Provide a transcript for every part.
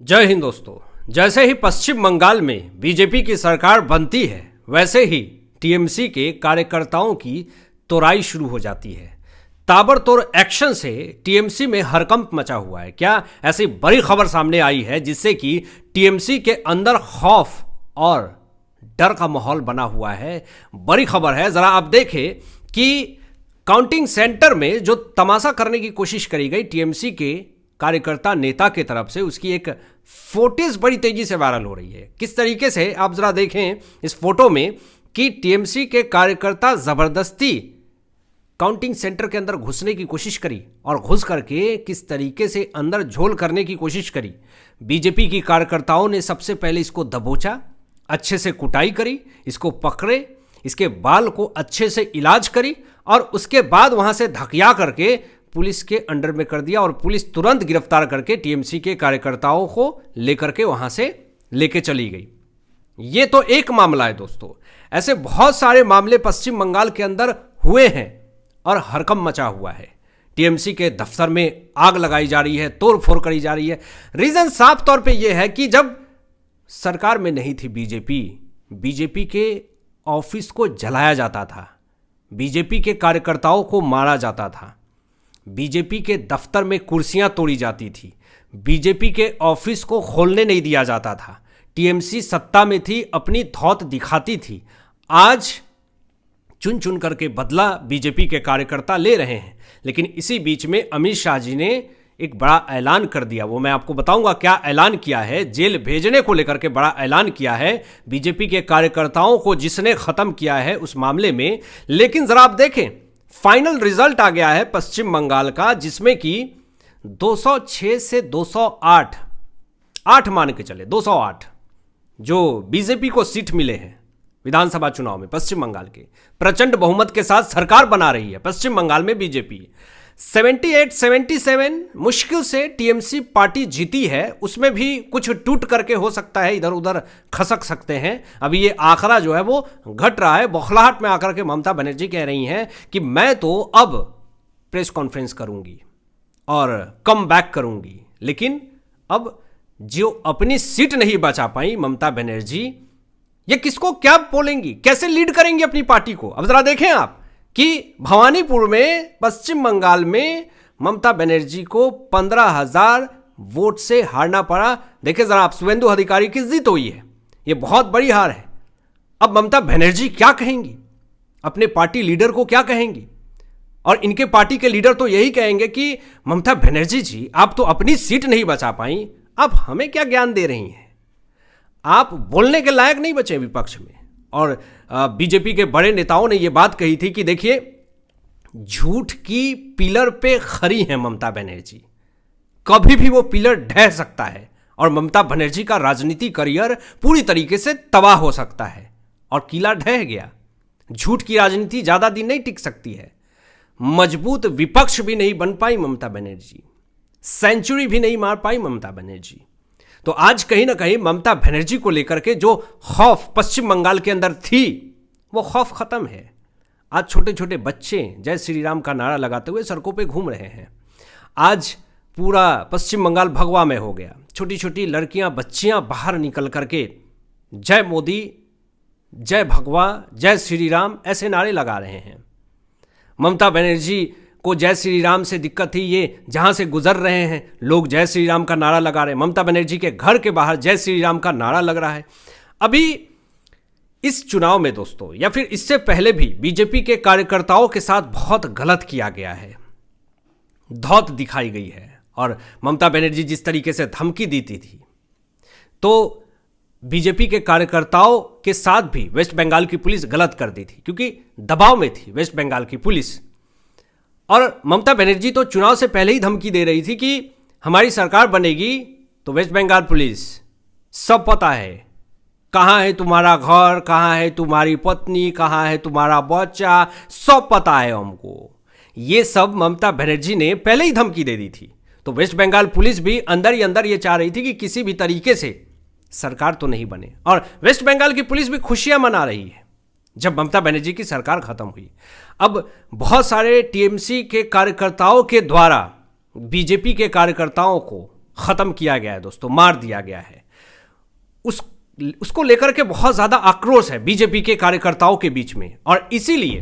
जय हिंद दोस्तों। जैसे ही पश्चिम बंगाल में बीजेपी की सरकार बनती है वैसे ही टीएमसी के कार्यकर्ताओं की तोड़ाई शुरू हो जाती है। ताबड़तोड़ एक्शन से टीएमसी में हड़कंप मचा हुआ है। क्या ऐसी बड़ी खबर सामने आई है जिससे कि टीएमसी के अंदर खौफ और डर का माहौल बना हुआ है। बड़ी खबर है, जरा आप देखें कि काउंटिंग सेंटर में जो तमाशा करने की कोशिश करी गई टीएमसी के कार्यकर्ता नेता की तरफ से, उसकी एक फोटोज बड़ी तेजी से वायरल हो रही है। किस तरीके से आप जरा देखें इस फोटो में कि टीएमसी के कार्यकर्ता जबरदस्ती काउंटिंग सेंटर के अंदर घुसने की कोशिश करी और घुस करके किस तरीके से अंदर झोल करने की कोशिश करी। बीजेपी की कार्यकर्ताओं ने सबसे पहले इसको दबोचा, अच्छे से कुटाई करी, इसको पकड़े, इसके बाल को अच्छे से इलाज करी और उसके बाद वहां से धकिया करके पुलिस के अंडर में कर दिया और पुलिस तुरंत गिरफ्तार करके टीएमसी के कार्यकर्ताओं को लेकर के वहां से लेके चली गई। ये तो एक मामला है दोस्तों, ऐसे बहुत सारे मामले पश्चिम बंगाल के अंदर हुए हैं और हड़कंप मचा हुआ है। टीएमसी के दफ्तर में आग लगाई जा रही है, तोड़ फोड़ करी जा रही है। रीजन साफ तौर पे यह है कि जब सरकार में नहीं थी बीजेपी के ऑफिस को जलाया जाता था, बीजेपी के कार्यकर्ताओं को मारा जाता था, बीजेपी के दफ्तर में कुर्सियां तोड़ी जाती थी, बीजेपी के ऑफिस को खोलने नहीं दिया जाता था। टीएमसी सत्ता में थी, अपनी धौत दिखाती थी। आज चुन चुन करके बदला बीजेपी के कार्यकर्ता ले रहे हैं। लेकिन इसी बीच में अमित शाह जी ने एक बड़ा ऐलान कर दिया, वो मैं आपको बताऊंगा क्या ऐलान किया है। जेल भेजने को लेकर के बड़ा ऐलान किया है बीजेपी के कार्यकर्ताओं को जिसने खत्म किया है उस मामले में। लेकिन जरा आप देखें, फाइनल रिजल्ट आ गया है पश्चिम बंगाल का, जिसमें कि 206 से 208 8 मान के चले 208 जो बीजेपी को सीट मिले हैं विधानसभा चुनाव में पश्चिम बंगाल के, प्रचंड बहुमत के साथ सरकार बना रही है पश्चिम बंगाल में बीजेपी। 78-77 मुश्किल से टीएमसी पार्टी जीती है, उसमें भी कुछ टूट करके हो सकता है, इधर उधर खसक सकते हैं। अभी ये आंकड़ा जो है वो घट रहा है। बौखलाहट में आकर के ममता बनर्जी कह रही हैं कि मैं तो अब प्रेस कॉन्फ्रेंस करूंगी और कम बैक करूंगी। लेकिन अब जो अपनी सीट नहीं बचा पाई ममता बनर्जी, ये किसको क्या बोलेंगी, कैसे लीड करेंगी अपनी पार्टी को। अब जरा देखें आप कि भवानीपुर में पश्चिम बंगाल में ममता बनर्जी को 15,000 वोट से हारना पड़ा। देखिए जरा आप, शुभेंदु अधिकारी की जीत हुई है, ये बहुत बड़ी हार है। अब ममता बनर्जी क्या कहेंगी, अपने पार्टी लीडर को क्या कहेंगी? और इनके पार्टी के लीडर तो यही कहेंगे कि ममता बनर्जी जी आप तो अपनी सीट नहीं बचा पाई, आप हमें क्या ज्ञान दे रही हैं, आप बोलने के लायक नहीं बचे विपक्ष में। और बीजेपी के बड़े नेताओं ने यह बात कही थी कि देखिए झूठ की पिलर पे खड़ी है ममता बनर्जी, कभी भी वो पिलर ढह सकता है और ममता बनर्जी का राजनीतिक करियर पूरी तरीके से तबाह हो सकता है। और किला ढह गया। झूठ की राजनीति ज्यादा दिन नहीं टिक सकती है। मजबूत विपक्ष भी नहीं बन पाई ममता बनर्जी, सेंचुरी भी नहीं मार पाई ममता बनर्जी। तो आज कहीं ना कहीं ममता बनर्जी को लेकर के जो खौफ पश्चिम बंगाल के अंदर थी वो खौफ खत्म है। आज छोटे छोटे बच्चे जय श्री राम का नारा लगाते हुए सड़कों पे घूम रहे हैं। आज पूरा पश्चिम बंगाल भगवा में हो गया। छोटी छोटी लड़कियां बच्चियां बाहर निकल करके जय मोदी, जय भगवा, जय श्री राम ऐसे नारे लगा रहे हैं। ममता बनर्जी को जय श्री राम से दिक्कत थी, ये जहां से गुजर रहे हैं लोग जय श्री राम का नारा लगा रहे हैं। ममता बनर्जी के घर के बाहर जय श्री राम का नारा लग रहा है। अभी इस चुनाव में दोस्तों, या फिर इससे पहले भी बीजेपी के कार्यकर्ताओं के साथ बहुत गलत किया गया है, धौत दिखाई गई है। और ममता बनर्जी जिस तरीके से धमकी देती थी, तो बीजेपी के कार्यकर्ताओं के साथ भी वेस्ट बंगाल की पुलिस गलत कर दी थी, क्योंकि दबाव में थी वेस्ट बंगाल की पुलिस। और ममता बनर्जी तो चुनाव से पहले ही धमकी दे रही थी कि हमारी सरकार बनेगी तो वेस्ट बंगाल पुलिस सब पता है, कहाँ है तुम्हारा घर, कहाँ है तुम्हारी पत्नी, कहाँ है तुम्हारा बच्चा, सब पता है हमको। ये सब ममता बनर्जी ने पहले ही धमकी दे दी थी। तो वेस्ट बंगाल पुलिस भी अंदर ही अंदर ये चाह रही थी कि किसी भी तरीके से सरकार तो नहीं बने। और वेस्ट बंगाल की पुलिस भी खुशियां मना रही है जब ममता बनर्जी की सरकार खत्म हुई। अब बहुत सारे टीएमसी के कार्यकर्ताओं के द्वारा बीजेपी के कार्यकर्ताओं को खत्म किया गया है दोस्तों, मार दिया गया है। उसको लेकर के बहुत ज्यादा आक्रोश है बीजेपी के कार्यकर्ताओं के बीच में, और इसीलिए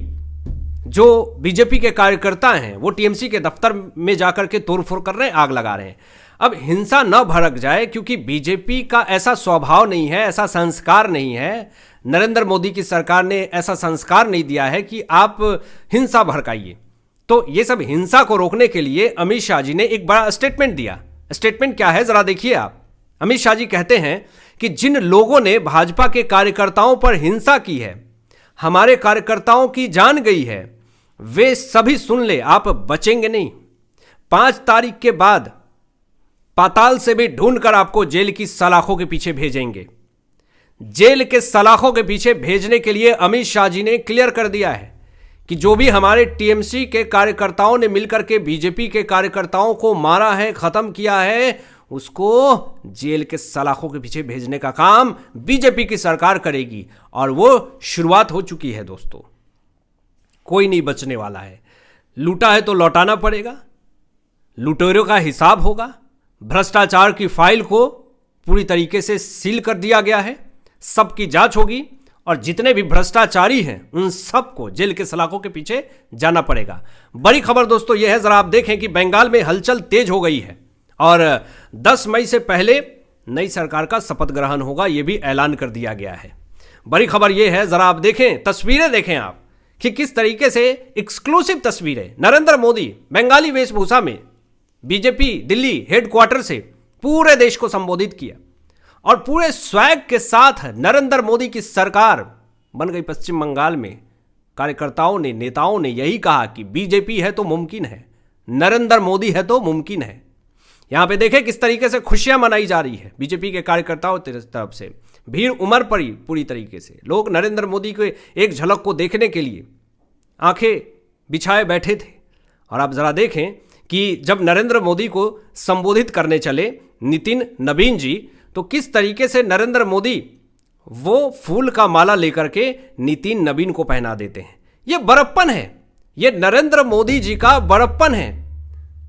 जो बीजेपी के कार्यकर्ता हैं वो टीएमसी के दफ्तर में जाकर के तोड़फोड़ कर रहे हैं, आग लगा रहे हैं। अब हिंसा न भड़क जाए, क्योंकि बीजेपी का ऐसा स्वभाव नहीं है, ऐसा संस्कार नहीं है, नरेंद्र मोदी की सरकार ने ऐसा संस्कार नहीं दिया है कि आप हिंसा भड़काइए। तो ये सब हिंसा को रोकने के लिए अमित शाह जी ने एक बड़ा स्टेटमेंट दिया। स्टेटमेंट क्या है जरा देखिए आप। अमित शाह जी कहते हैं कि जिन लोगों ने भाजपा के कार्यकर्ताओं पर हिंसा की है, हमारे कार्यकर्ताओं की जान गई है, वे सभी सुन ले, आप बचेंगे नहीं। 5 तारीख के बाद पाताल से भी ढूंढकर आपको जेल की सलाखों के पीछे भेजेंगे। जेल के सलाखों के पीछे भेजने के लिए अमित शाह जी ने क्लियर कर दिया है कि जो भी हमारे टीएमसी के कार्यकर्ताओं ने मिलकर के बीजेपी के कार्यकर्ताओं को मारा है, खत्म किया है, उसको जेल के सलाखों के पीछे भेजने का काम बीजेपी की सरकार करेगी। और वो शुरुआत हो चुकी है दोस्तों, कोई नहीं बचने वाला है। लूटा है तो लौटाना पड़ेगा, लुटेरों का हिसाब होगा। भ्रष्टाचार की फाइल को पूरी तरीके से सील कर दिया गया है, सबकी जांच होगी, और जितने भी भ्रष्टाचारी हैं उन सबको जेल के सलाखों के पीछे जाना पड़ेगा। बड़ी खबर दोस्तों यह है, जरा आप देखें कि बंगाल में हलचल तेज हो गई है और 10 मई से पहले नई सरकार का शपथ ग्रहण होगा, यह भी ऐलान कर दिया गया है। बड़ी खबर यह है, जरा आप देखें, तस्वीरें देखें आप कि किस तरीके से एक्सक्लूसिव तस्वीरें नरेंद्र मोदी बंगाली वेशभूषा में बीजेपी दिल्ली हेडक्वार्टर से पूरे देश को संबोधित किया, और पूरे स्वैग के साथ नरेंद्र मोदी की सरकार बन गई पश्चिम बंगाल में। कार्यकर्ताओं ने, नेताओं ने यही कहा कि बीजेपी है तो मुमकिन है, नरेंद्र मोदी है तो मुमकिन है। यहां पे देखें किस तरीके से खुशियां मनाई जा रही है बीजेपी के कार्यकर्ताओं की तरफ से। भीड़ उमड़ पड़ी पूरी तरीके से, लोग नरेंद्र मोदी के एक झलक को देखने के लिए आंखें बिछाए बैठे थे। और आप जरा देखें कि जब नरेंद्र मोदी को संबोधित करने चले नितिन नवीन जी, तो किस तरीके से नरेंद्र मोदी वो फूल का माला लेकर के नितिन नवीन को पहना देते हैं। ये बड़प्पन है, ये नरेंद्र मोदी जी का बड़प्पन है,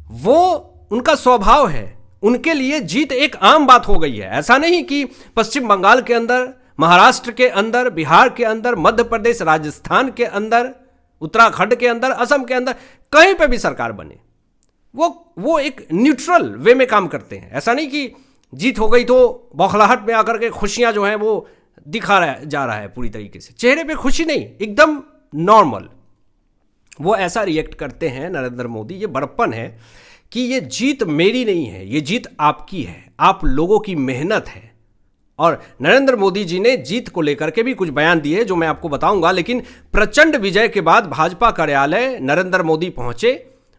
वो उनका स्वभाव है। उनके लिए जीत एक आम बात हो गई है। ऐसा नहीं कि पश्चिम बंगाल के अंदर, महाराष्ट्र के अंदर, बिहार के अंदर, मध्य प्रदेश, राजस्थान के अंदर, उत्तराखंड के अंदर, असम के अंदर, कहीं पे भी सरकार बने, वो एक न्यूट्रल वे में काम करते हैं। ऐसा नहीं कि जीत हो गई तो बौखलाहट में आकर के खुशियां जो हैं वो जा रहा है पूरी तरीके से, चेहरे पे खुशी नहीं, एकदम नॉर्मल वो ऐसा रिएक्ट करते हैं नरेंद्र मोदी। ये बड़प्पन है कि ये जीत मेरी नहीं है, ये जीत आपकी है, आप लोगों की मेहनत है। और नरेंद्र मोदी जी ने जीत को लेकर के भी कुछ बयान दिए जो मैं आपको बताऊंगा। लेकिन प्रचंड विजय के बाद भाजपा कार्यालय नरेंद्र मोदी पहुंचे।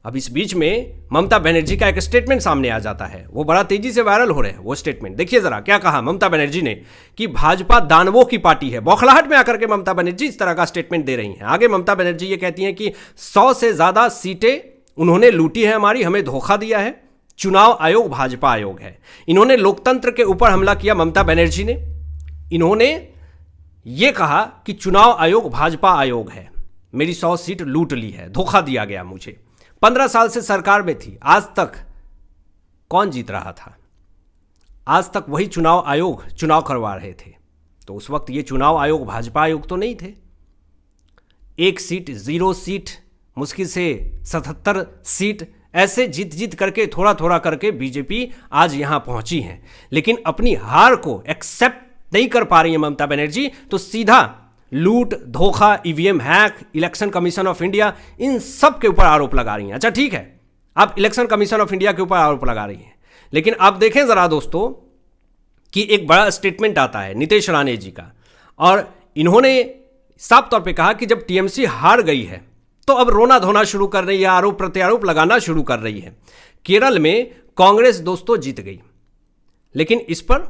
अब इस बीच में ममता बनर्जी का एक स्टेटमेंट सामने आ जाता है, वो बड़ा तेजी से वायरल हो रहे हैं वो स्टेटमेंट। देखिए जरा क्या कहा ममता बनर्जी ने कि भाजपा दानवों की पार्टी है। बौखलाहट में आकर के ममता बनर्जी इस तरह का स्टेटमेंट दे रही हैं। आगे ममता बनर्जी ये कहती हैं कि 100 से ज्यादा सीटें उन्होंने लूटी है हमारी, हमें धोखा दिया है। चुनाव आयोग भाजपा आयोग है। इन्होंने लोकतंत्र के ऊपर हमला किया ममता बनर्जी ने। इन्होंने ये कहा कि चुनाव आयोग भाजपा आयोग है, मेरी 100 सीट लूट ली है, धोखा दिया गया मुझे। 15 साल से सरकार में थी, आज तक कौन जीत रहा था? आज तक वही चुनाव आयोग चुनाव करवा रहे थे। तो उस वक्त ये चुनाव आयोग भाजपा आयोग तो नहीं थे। 1 सीट, 0 सीट, मुश्किल से 77 सीट, ऐसे जीत जीत करके थोड़ा थोड़ा करके बीजेपी आज यहां पहुंची है। लेकिन अपनी हार को एक्सेप्ट नहीं कर पा रही है ममता बनर्जी, तो सीधा लूट, धोखा, EVM hack, Election Commission of India, इन सब के ऊपर आरोप लगा रही हैं। अच्छा ठीक है, आप इलेक्शन कमीशन ऑफ इंडिया के ऊपर आरोप लगा रही हैं, लेकिन आप देखें जरा दोस्तों कि एक बड़ा स्टेटमेंट आता है नीतीश राणे जी का, और इन्होंने साफ तौर पे कहा कि जब टीएमसी हार गई है तो अब रोना धोना शुरू कर रही है, आरोप प्रत्यारोप लगाना शुरू कर रही है। केरल में कांग्रेस दोस्तों जीत गई, लेकिन इस पर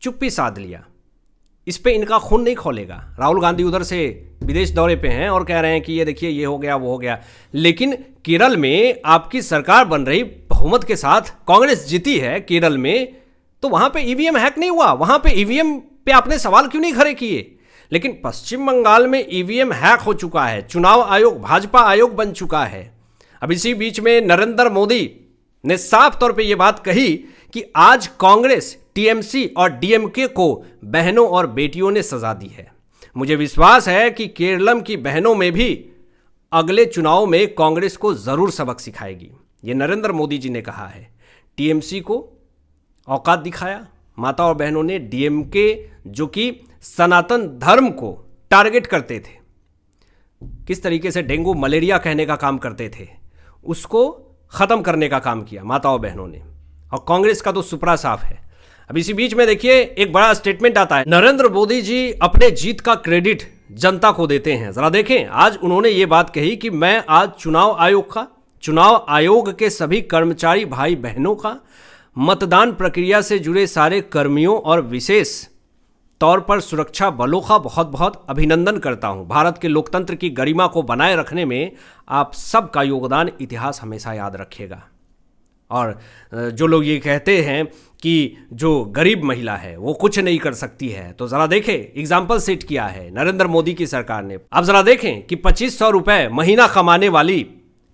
चुप्पी साध लिया, इस पे इनका खून नहीं खोलेगा। राहुल गांधी उधर से विदेश दौरे पे हैं और कह रहे हैं कि ये देखिए ये हो गया वो हो गया, लेकिन केरल में आपकी सरकार बन रही, बहुमत के साथ कांग्रेस जीती है केरल में, तो वहां पे ईवीएम हैक नहीं हुआ, वहां पे ईवीएम पे आपने सवाल क्यों नहीं खड़े किए? लेकिन पश्चिम बंगाल में ईवीएम हैक हो चुका है, चुनाव आयोग भाजपा आयोग बन चुका है। अब इसी बीच में नरेंद्र मोदी ने साफ तौर पे ये बात कही कि आज कांग्रेस, टीएमसी और डीएमके को बहनों और बेटियों ने सजा दी है। मुझे विश्वास है कि केरलम की बहनों में भी अगले चुनाव में कांग्रेस को जरूर सबक सिखाएगी। ये नरेंद्र मोदी जी ने कहा है। टीएमसी को औकात दिखाया माता और बहनों ने। डीएमके जो कि सनातन धर्म को टारगेट करते थे, किस तरीके से डेंगू मलेरिया कहने का काम करते थे, उसको खत्म करने का काम किया माता और बहनों ने। और कांग्रेस का तो सुपरा साफ है। अब इसी बीच में देखिए एक बड़ा स्टेटमेंट आता है। नरेंद्र मोदी जी अपने जीत का क्रेडिट जनता को देते हैं। जरा देखें, आज उन्होंने ये बात कही कि मैं आज चुनाव आयोग के सभी कर्मचारी भाई बहनों का, मतदान प्रक्रिया से जुड़े सारे कर्मियों और विशेष तौर पर सुरक्षा बलों का बहुत बहुत अभिनंदन करता हूं। भारत के लोकतंत्र की गरिमा को बनाए रखने में आप सबका योगदान इतिहास हमेशा याद रखेगा। और जो लोग ये कहते हैं कि जो गरीब महिला है वो कुछ नहीं कर सकती है, तो ज़रा देखें एग्जाम्पल सेट किया है नरेंद्र मोदी की सरकार ने। अब ज़रा देखें कि 2500 रुपये महीना कमाने वाली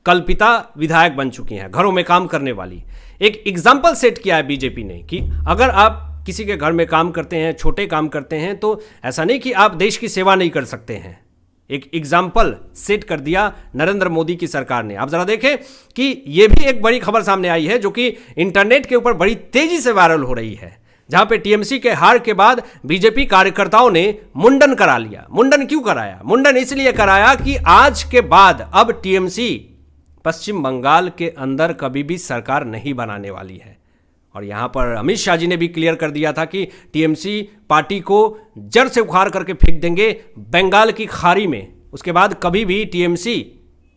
कल्पिता विधायक बन चुकी हैं, घरों में काम करने वाली। एक एग्जाम्पल सेट किया है बीजेपी ने कि अगर आप किसी के घर में काम करते हैं, छोटे काम करते हैं, तो ऐसा नहीं कि आप देश की सेवा नहीं कर सकते हैं। एक एग्जाम्पल सेट कर दिया नरेंद्र मोदी की सरकार ने। आप जरा देखें कि यह भी एक बड़ी खबर सामने आई है जो कि इंटरनेट के ऊपर बड़ी तेजी से वायरल हो रही है, जहां पे टीएमसी के हार के बाद बीजेपी कार्यकर्ताओं ने मुंडन करा लिया। मुंडन क्यों कराया? मुंडन इसलिए कराया कि आज के बाद अब टीएमसी पश्चिम बंगाल के अंदर कभी भी सरकार नहीं बनाने वाली है। और यहां पर अमित शाह जी ने भी क्लियर कर दिया था कि टीएमसी पार्टी को जड़ से उखाड़ करके फेंक देंगे बंगाल की खाड़ी में। उसके बाद कभी भी टीएमसी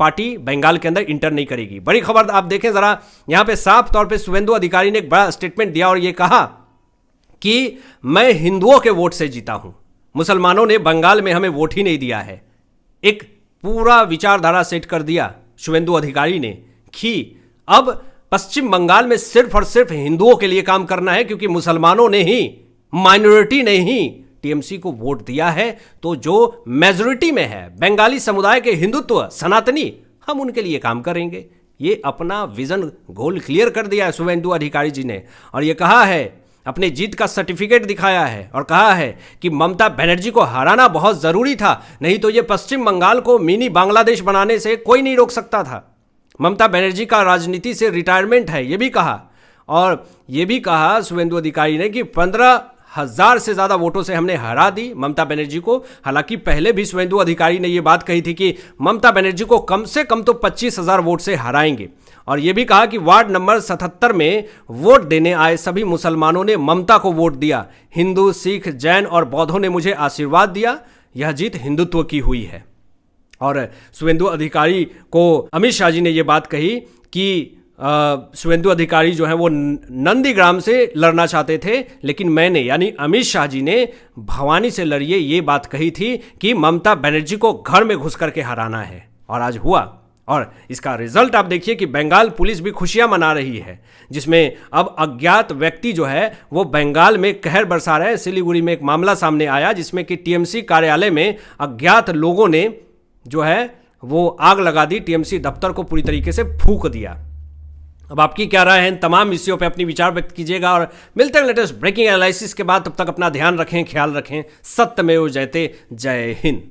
पार्टी बंगाल के अंदर इंटर नहीं करेगी। बड़ी खबर आप देखें जरा, यहां पे साफ तौर पे शुवेंदु अधिकारी ने एक बड़ा स्टेटमेंट दिया और यह कहा कि मैं हिंदुओं के वोट से जीता हूं, मुसलमानों ने बंगाल में हमें वोट ही नहीं दिया है। एक पूरा विचारधारा सेट कर दिया शुवेंदु अधिकारी ने कि अब पश्चिम बंगाल में सिर्फ और सिर्फ हिंदुओं के लिए काम करना है, क्योंकि मुसलमानों ने ही, माइनॉरिटी ने ही टीएमसी को वोट दिया है। तो जो मेजॉरिटी में है बंगाली समुदाय के हिंदुत्व सनातनी, हम उनके लिए काम करेंगे। ये अपना विजन गोल क्लियर कर दिया है शुवेंदु अधिकारी जी ने। और ये कहा है, अपने जीत का सर्टिफिकेट दिखाया है और कहा है कि ममता बनर्जी को हराना बहुत जरूरी था, नहीं तो ये पश्चिम बंगाल को मिनी बांग्लादेश बनाने से कोई नहीं रोक सकता था। ममता बनर्जी का राजनीति से रिटायरमेंट है, ये भी कहा। और ये भी कहा शुवेंदु अधिकारी ने कि 15,000 से ज़्यादा वोटों से हमने हरा दी ममता बनर्जी को। हालांकि पहले भी शुवेंदु अधिकारी ने ये बात कही थी कि ममता बनर्जी को कम से कम तो 25,000 वोट से हराएंगे। और ये भी कहा कि वार्ड नंबर 77 में वोट देने आए सभी मुसलमानों ने ममता को वोट दिया। हिंदू, सिख, जैन और बौद्धों ने मुझे आशीर्वाद दिया। यह जीत हिंदुत्व की हुई है। और शुवेंदु अधिकारी को अमित शाह जी ने ये बात कही कि शुवेंदु अधिकारी जो है वो नंदीग्राम से लड़ना चाहते थे, लेकिन मैंने यानी अमित शाह जी ने भवानी से लड़िए ये बात कही थी कि ममता बनर्जी को घर में घुस करके हराना है। और आज हुआ। और इसका रिजल्ट आप देखिए कि बंगाल पुलिस भी खुशियां मना रही है, जिसमें अब अज्ञात व्यक्ति जो है वो बंगाल में कहर बरसा रहे हैं। सिलीगुड़ी में एक मामला सामने आया जिसमें कि टीएमसी कार्यालय में अज्ञात लोगों ने जो है वो आग लगा दी, टीएमसी दफ्तर को पूरी तरीके से फूंक दिया। अब आपकी क्या राय है इन तमाम विषयों पे अपनी विचार व्यक्त कीजिएगा और मिलते हैं लेटेस्ट ब्रेकिंग एनालिसिस के बाद। तब तक अपना ध्यान रखें, ख्याल रखें। सत्यमेव जयते। जय हिंद।